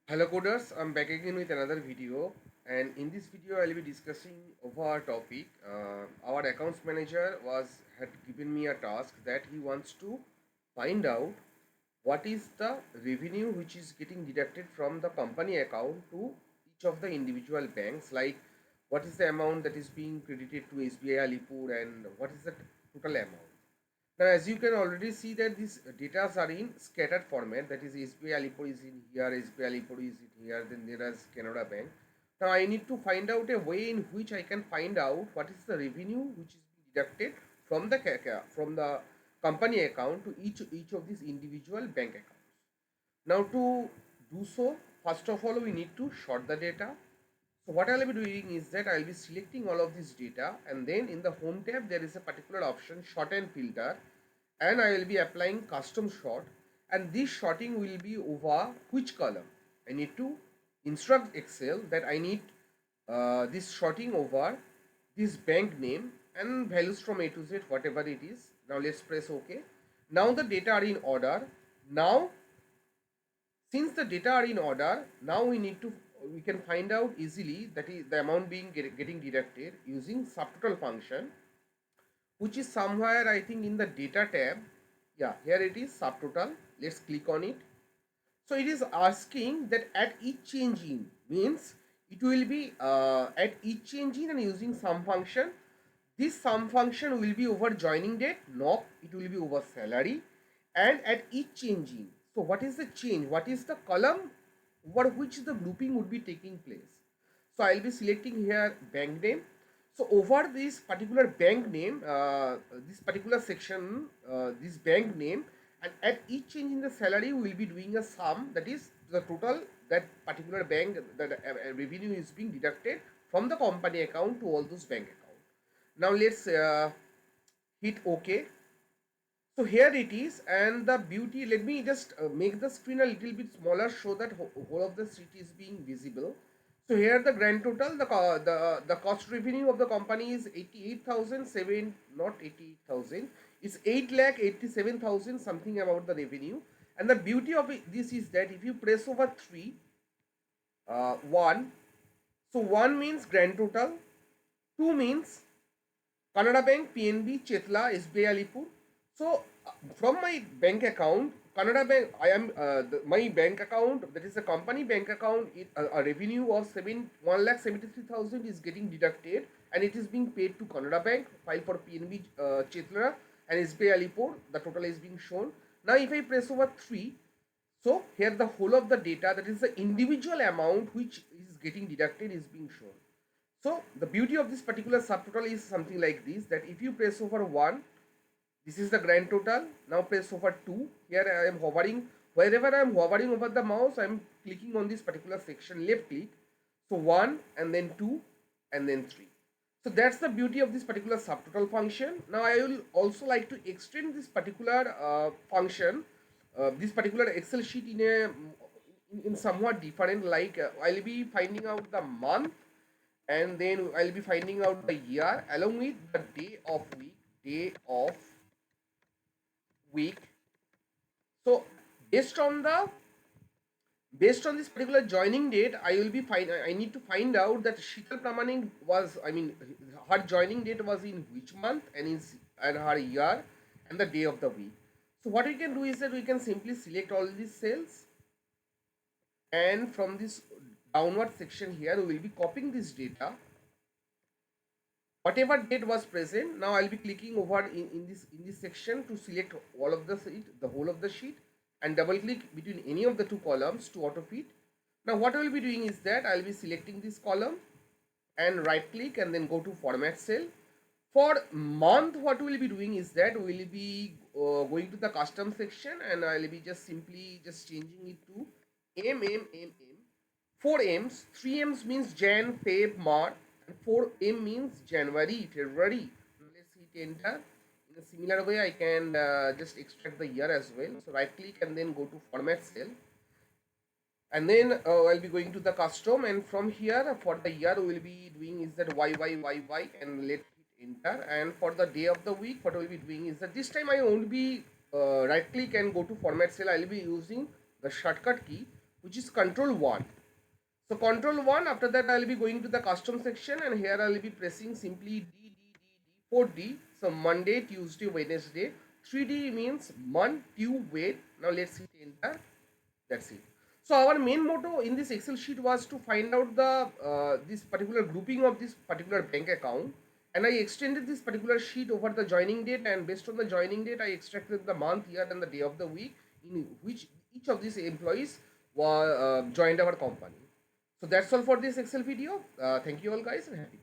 Hello coders, I'm back again with another video, and in this video I'll be discussing over our topic. Our accounts manager had given me a task that he wants to find out what is the revenue which is getting deducted from the company account to each of the individual banks, like what is the amount that is being credited to SBI Alipur and what is the total amount. Now, as you can already see that these data are in scattered format, that is SBI Alipur is in here, SBI Alipur is in here, then there is Canada Bank. Now I need to find out a way in which I can find out what is the revenue which is being deducted from the company account to each of these individual bank accounts. Now to do so, first of all we need to sort the data. So what I'll be doing is that I'll be selecting all of this data, and then in the home tab there is a particular option sort and filter, and I will be applying custom sort, and this sorting will be over which column. I need to instruct Excel that I need this sorting over this bank name and values from A to Z, whatever it is. Now let's press OK. Now the data are in order. Now since the data are in order, now we can find out easily that is the amount getting deducted using subtotal function, which is somewhere I think in the data tab. Yeah, here it is, subtotal. Let's click on it. So it is asking that at each change in, means it will be at each change in and using sum function. This sum function will be over joining date, no, it will be over salary, and at each change in. So what is the change? What is the column over which the grouping would be taking place? So I'll be selecting here bank name. So over this particular bank name, this particular section, this bank name, and at each change in the salary we will be doing a sum, that is the total that particular bank that revenue is being deducted from the company account to all those bank accounts. Now let's hit OK. So here it is, and the beauty, let me just make the screen a little bit smaller so that whole of the sheet is being visible. So here the grand total, the cost revenue of the company is 88,007, not 88,000, it's 8,87,000 something about the revenue. And the beauty of this is that if you press over 3, 1, so 1 means grand total, 2 means Canada Bank, PNB, Chetla, SBI Alipur. So from my bank account, Canada Bank, I am my bank account, that is a company bank account, a revenue of 1,73,000 is getting deducted, and it is being paid to Canada Bank, file for PNB, Chetla, and SBI Alipur. The total is being shown. Now if I press over 3, so here the whole of the data, that is the individual amount which is getting deducted, is being shown. So the beauty of this particular subtotal is something like this, that if you press over 1, this is the grand total. Now press over 2. Here I am hovering. Wherever I am hovering over the mouse, I am clicking on this particular section, left click. So 1 and then 2 and then 3. So that's the beauty of this particular subtotal function. Now I will also like to extend this particular function, this particular Excel sheet in somewhat different, like I'll be finding out the month, and then I'll be finding out the year along with the day of week. So based on this particular joining date, I need to find out that Sheetal Pramanik was, I mean, her joining date was in which month, and her year and the day of the week. So what we can do is that we can simply select all these cells, and from this downward section here we will be copying this data, whatever date was present. Now I'll be clicking over in this section to select all of the sheet, the whole of the sheet, and double click between any of the two columns to auto fit. Now what I will be doing is that I'll be selecting this column and right click and then go to format cell. For month, what we will be doing is that we will be going to the custom section, and I will be just simply changing it to M. 4 M's, 3 M's means Jan, Feb, March, and 4 M means January, February. Let's hit enter. In a similar way, I can just extract the year as well. So right click and then go to format cell. And then I'll be going to the custom, and from here for the year we will be doing is that YYYY, and let hit enter. And for the day of the week, what we'll be doing is that this time I won't be right click and go to format cell. I'll be using the shortcut key which is control 1. So control 1, after that I'll be going to the custom section, and here I'll be pressing simply D, 4D. So Monday, Tuesday, Wednesday. 3D means month, tu, wait. Now let's hit enter. That's it. So our main motto in this Excel sheet was to find out the this particular grouping of this particular bank account, and I extended this particular sheet over the joining date, and based on the joining date I extracted the month, year and the day of the week in which each of these employees were joined our company. So that's all for this Excel video. Thank you all guys, and happy